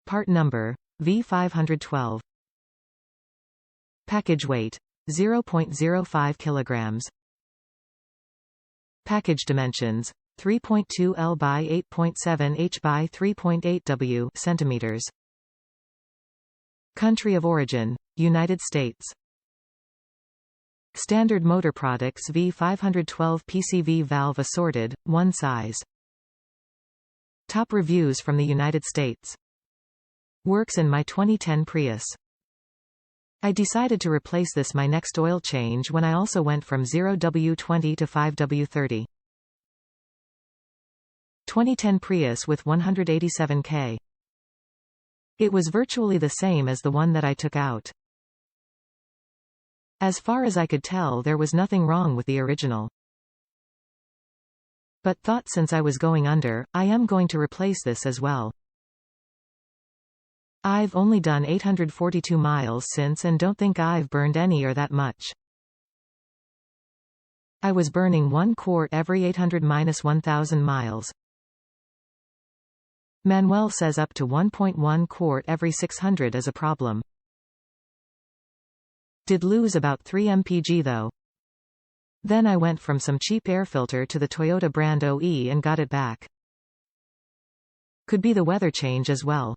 Part number, V512. Package weight, 0.05 kilograms. Package dimensions, 3.2 L by 8.7 H by 3.8 W centimeters. Country of origin, United States. Standard motor products V512 PCV valve assorted, 1 size. Top reviews from the United States. Works in my 2010 Prius. I decided to replace this my next oil change when I also went from 0W20 to 5W30. 2010 Prius with 187 km. It was virtually the same as the one that I took out. As far as I could tell, there was nothing wrong with the original. But thought since I was going under, I am going to replace this as well. I've only done 842 miles since and don't think I've burned any or that much. I was burning 1 quart every 800-1000 miles. Manuel says up to 1.1 quart every 600 is a problem. Did lose about 3 mpg though. Then I went from some cheap airfilter to the Toyota brand OE and got it back. Could be the weather change as well.